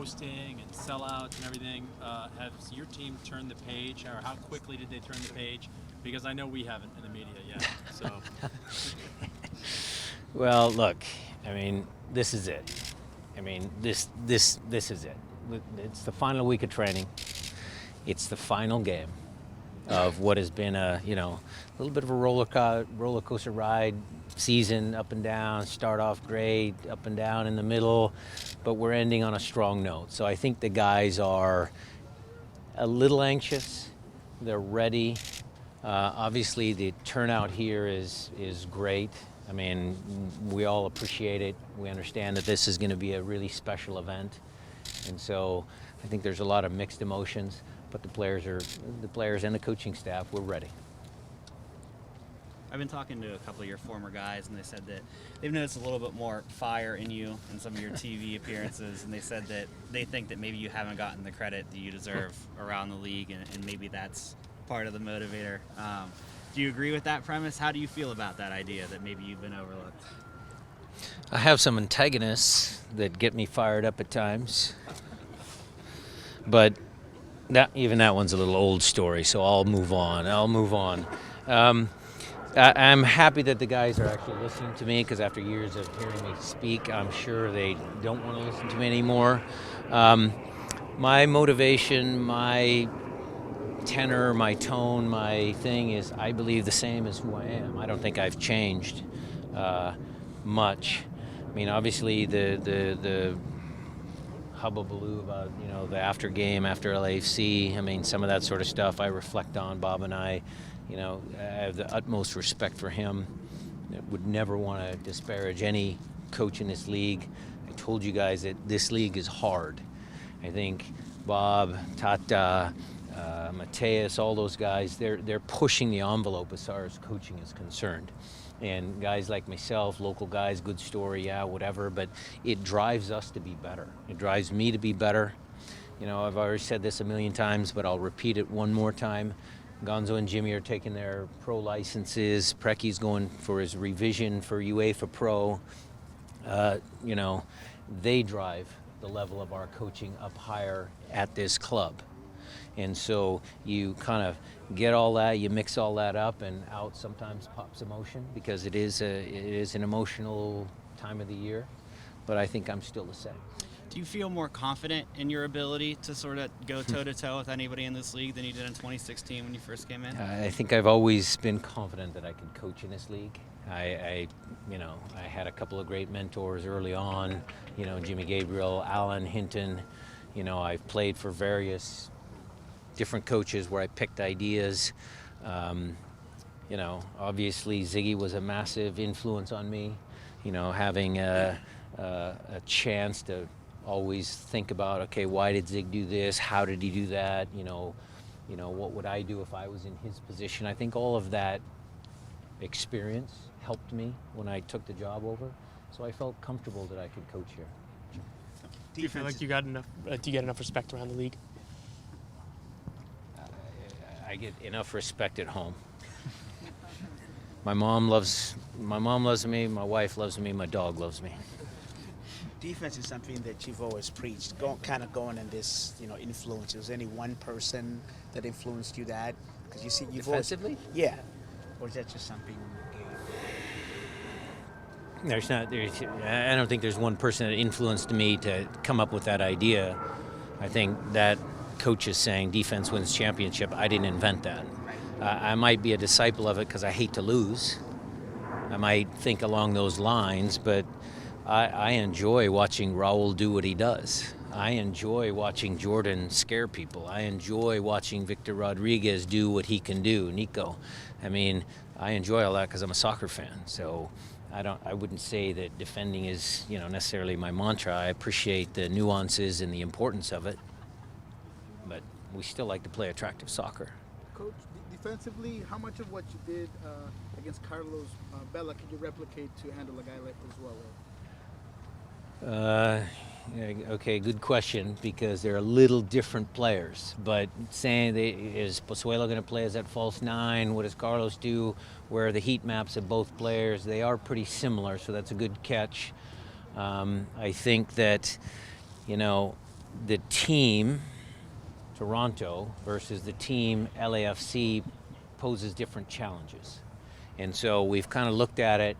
hosting and sellouts and everything. Has your team turned the page, or how quickly did they turn the page? Because I know we haven't in the media yet. So. Well, look, I mean, this is it. I mean, this is it. It's the final week of training. It's the final game of what has been a little bit of a roller coaster ride season, up and down. Start off great, up and down in the middle, but we're ending on a strong note. So I think the guys are a little anxious. They're ready. Obviously, the turnout here is great. I mean, we all appreciate it. We understand that this is going to be a really special event, and so I think there's a lot of mixed emotions. But the players and the coaching staff, we're ready. I've been talking to a couple of your former guys, and they said that they've noticed a little bit more fire in you in some of your TV appearances, and they said that they think that maybe you haven't gotten the credit that you deserve around the league, and maybe that's part of the motivator. Do you agree with that premise? How do you feel about that idea that maybe you've been overlooked? I have some antagonists that get me fired up at times, but that one's a little old story, so I'll move on. I'm happy that the guys are actually listening to me, because after years of hearing me speak, I'm sure they don't want to listen to me anymore. My motivation, my tenor, my tone, my thing is I believe the same as who I am. I don't think I've changed much. I mean, obviously the hubbubaloo about the after game, after LAFC. I mean, some of that sort of stuff I reflect on. Bob and I have the utmost respect for him. I would never want to disparage any coach in this league. I told you guys that this league is hard. I think Bob, Tata, Mateus, all those guys, they're pushing the envelope as far as coaching is concerned. And guys like myself, local guys, good story, yeah, whatever, but it drives us to be better. It drives me to be better. I've already said this a million times, but I'll repeat it one more time. Gonzo and Jimmy are taking their pro licenses. Precky's going for his revision for UEFA Pro. They drive the level of our coaching up higher at this club. And so you kind of get all that, you mix all that up, and out sometimes pops emotion, because it is an emotional time of the year. But I think I'm still the same. Do you feel more confident in your ability to sort of go toe-to-toe with anybody in this league than you did in 2016 when you first came in? I think I've always been confident that I could coach in this league. I had a couple of great mentors early on, Jimmy Gabriel, Alan Hinton. I've played for various different coaches where I picked ideas. Obviously Ziggy was a massive influence on me. Having a chance to always think about, okay, why did Zig do this? How did he do that? What would I do if I was in his position? I think all of that experience helped me when I took the job over. So I felt comfortable that I could coach here. Do you feel like you got enough? Do you get enough respect around the league? I get enough respect at home. My mom loves me, my wife loves me, my dog loves me. Defense is something that you've always preached, going in this, influence. Was there any one person that influenced you that? Because you see, you've Defensively? always, yeah. Or is that just something? I don't think there's one person that influenced me to come up with that idea. I think that coach is saying defense wins championship. I didn't invent that. I might be a disciple of it because I hate to lose. I might think along those lines, but I enjoy watching Raul do what he does. I enjoy watching Jordan scare people. I enjoy watching Victor Rodriguez do what he can do, Nico. I mean, I enjoy all that because I'm a soccer fan. So I wouldn't say that defending is, necessarily my mantra. I appreciate the nuances and the importance of it, but we still like to play attractive soccer. Coach, defensively, how much of what you did against Carlos Bella could you replicate to handle a guy like as well? Okay, good question, because they're a little different players. But saying is Pozuelo going to play as that false nine? What does Carlos do? Where are the heat maps of both players? They are pretty similar, so that's a good catch. I think that, the team Toronto versus the team LAFC poses different challenges. And so we've kind of looked at it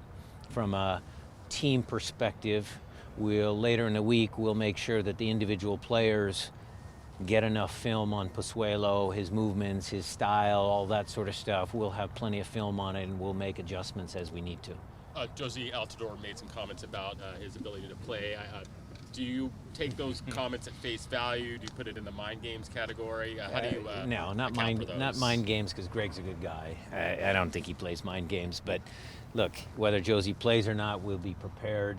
from a team perspective. Later in the week, we'll make sure that the individual players get enough film on Pozuelo, his movements, his style, all that sort of stuff. We'll have plenty of film on it, and we'll make adjustments as we need to. Jozy Altidore made some comments about his ability to play. Do you take those comments at face value? Do you put it in the mind games category? How do you no, not mind games, because Greg's a good guy. I don't think he plays mind games. But look, whether Jozy plays or not, we'll be prepared.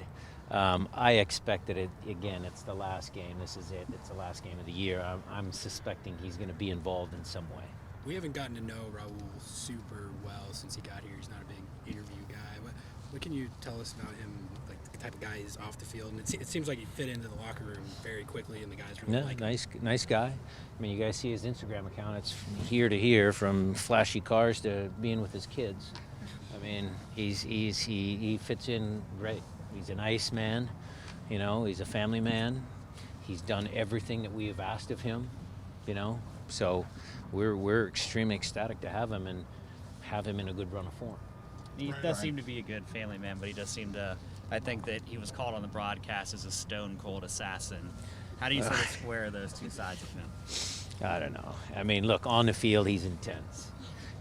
I expect that it's the last game. This is it. It's the last game of the year. I'm suspecting he's going to be involved in some way. We haven't gotten to know Raul super well since he got here. He's not a big interview guy. What can you tell us about him, like the type of guy he's off the field? And it seems like he fit into the locker room very quickly, and the guys really like him. Nice guy. I mean, you guys see his Instagram account. It's here to here, from flashy cars to being with his kids. I mean, he fits in great. He's a nice man, he's a family man. He's done everything that we have asked of him, So we're extremely ecstatic to have him and have him in a good run of form. He does seem to be a good family man, but he does seem to, I think that he was called on the broadcast as a stone cold assassin. How do you sort of square those two sides of him? I don't know. I mean, look, on the field, he's intense.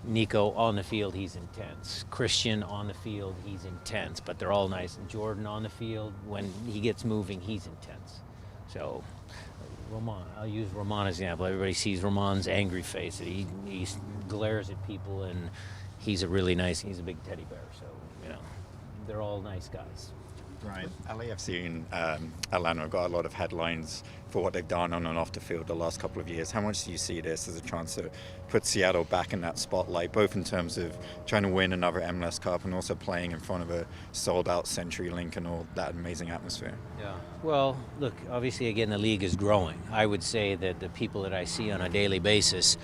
Nico, on the field, he's intense. Christian, on the field, he's intense. But they're all nice. And Jordan, on the field, when he gets moving, he's intense. So, Roman, I'll use Roman as an example. Everybody sees Roman's angry face. He glares at people, and he's a he's a big teddy bear. So, they're all nice guys. Right. LAFC and Atlanta have got a lot of headlines for what they've done on and off the field the last couple of years. How much do you see this as a chance to put Seattle back in that spotlight, both in terms of trying to win another MLS Cup and also playing in front of a sold-out CenturyLink and all that amazing atmosphere? Yeah. Well, look, obviously, again, the league is growing. I would say that the people that I see on a daily basis,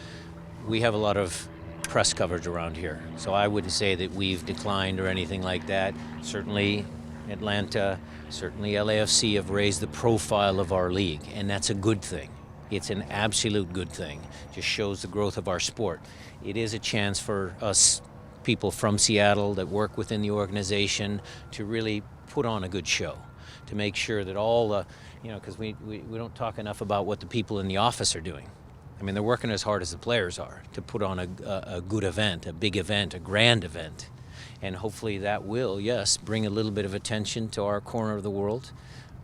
we have a lot of press coverage around here. So I wouldn't say that we've declined or anything like that. Certainly Atlanta, certainly LAFC have raised the profile of our league, and that's a good thing. It's an absolute good thing. Just shows the growth of our sport. It is a chance for us people from Seattle that work within the organization to really put on a good show, to make sure that all the, because we don't talk enough about what the people in the office are doing. I mean, they're working as hard as the players are to put on a good event, a big event, a grand event. And hopefully that will, yes, bring a little bit of attention to our corner of the world.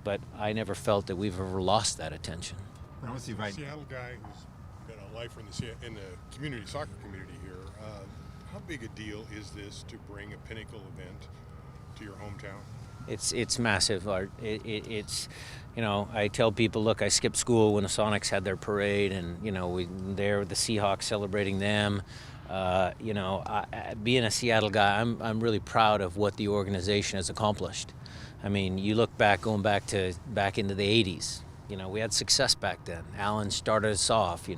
But I never felt that we've ever lost that attention. Obviously, right. Seattle guy who's been a lifer in the community soccer community here. How big a deal is this to bring a pinnacle event to your hometown? It's massive, Art. It's, I tell people, look, I skipped school when the Sonics had their parade, and there the Seahawks celebrating them. Being a Seattle guy, I'm really proud of what the organization has accomplished. I mean, you look back, going back into the 80s. We had success back then. Allen started us off.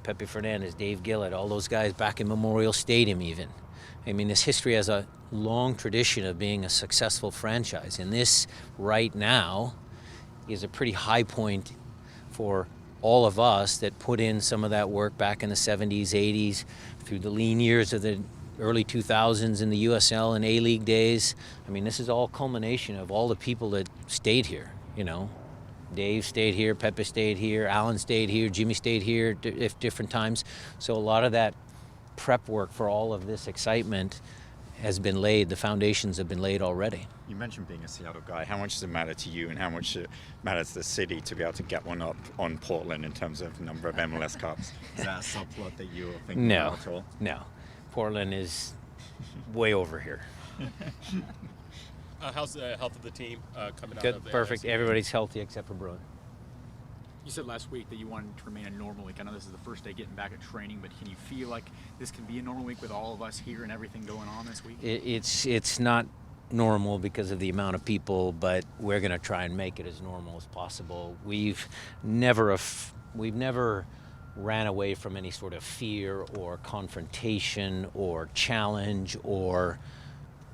Pepe Fernandez, Dave Gillett, all those guys back in Memorial Stadium, even. I mean, this history has a long tradition of being a successful franchise, and this right now is a pretty high point for all of us that put in some of that work back in the 70s, 80s, through the lean years of the early 2000s in the USL and A-League days. I mean, this is all culmination of all the people that stayed here, Dave stayed here, Pepe stayed here, Alan stayed here, Jimmy stayed here at different times. So a lot of that prep work for all of this excitement has been laid. The foundations have been laid already. You mentioned being a Seattle guy. How much does it matter to you, and how much it matters to the city to be able to get one up on Portland in terms of number of MLS Cups? Is that a subplot that you're thinking about at all? No. Portland is way over here. How's the health of the team coming Good, out of the perfect. LAFC? Everybody's healthy except for Bruin. You said last week that you wanted to remain a normal week. I know this is the first day getting back at training, but can you feel like this can be a normal week with all of us here and everything going on this week? It's not normal because of the amount of people, but we're going to try and make it as normal as possible. We've never ran away from any sort of fear or confrontation or challenge or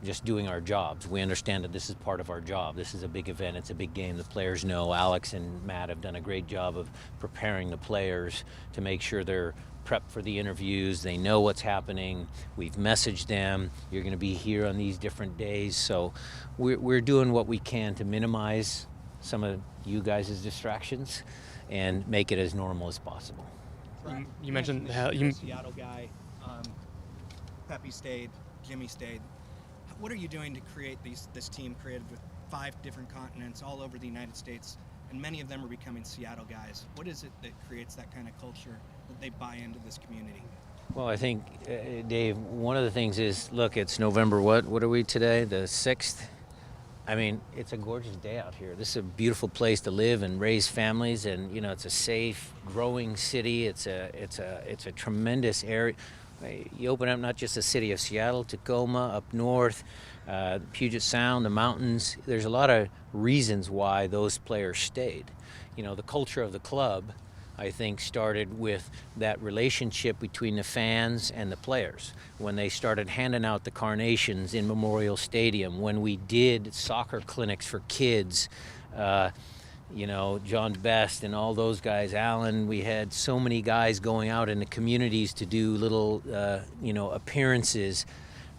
just doing our jobs. We understand that this is part of our job. This is a big event. It's a big game. The players know. Alex and Matt have done a great job of preparing the players to make sure they're prepped for the interviews. They know what's happening. We've messaged them. You're going to be here on these different days. So we're doing what we can to minimize some of you guys' distractions and make it as normal as possible. You mentioned the Seattle guy. Pepe stayed. Jimmy stayed. What are you doing to create this team created with 5 different continents all over the United States, and many of them are becoming Seattle guys? What is it that creates that kind of culture that they buy into this community? Well, I think, Dave, one of the things is, look, it's November what? What are we today? The 6th? I mean, it's a gorgeous day out here. This is a beautiful place to live and raise families, and it's a safe, growing city. It's a tremendous area. You open up not just the city of Seattle, Tacoma, up north, Puget Sound, the mountains. There's a lot of reasons why those players stayed. The culture of the club, I think, started with that relationship between the fans and the players. When they started handing out the carnations in Memorial Stadium, when we did soccer clinics for kids, John Best and all those guys, Alan, we had so many guys going out in the communities to do little, appearances,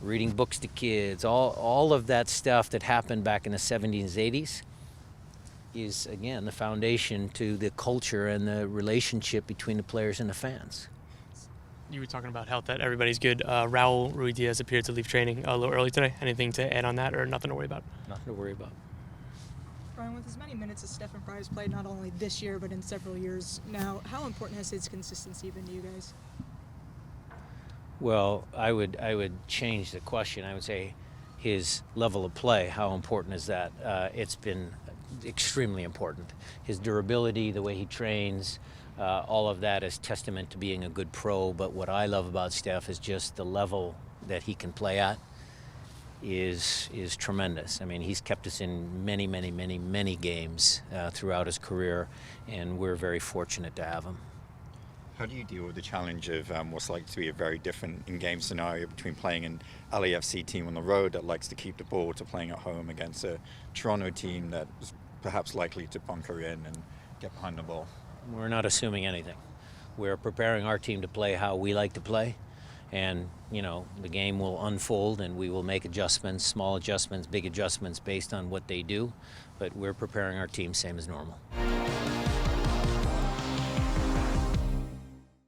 reading books to kids, all of that stuff that happened back in the 70s, 80s is, again, the foundation to the culture and the relationship between the players and the fans. You were talking about health, that everybody's good. Raul Ruidiaz appeared to leave training a little early today. Anything to add on that, or nothing to worry about? Nothing to worry about. Brian, with as many minutes as Stephen Fry has played not only this year but in several years now, how important has his consistency been to you guys? Well, I would change the question. I would say his level of play. How important is that? It's been extremely important. His durability, the way he trains, all of that is testament to being a good pro. But what I love about Steph is just the level that he can play at is tremendous. I mean, he's kept us in many, many, many, many games throughout his career, and we're very fortunate to have him. How do you deal with the challenge of what's likely to be a very different in-game scenario between playing an LAFC team on the road that likes to keep the ball to playing at home against a Toronto team that is perhaps likely to bunker in and get behind the ball? We're not assuming anything. We're preparing our team to play how we like to play. And, the game will unfold and we will make adjustments, small adjustments, big adjustments based on what they do. But we're preparing our team same as normal.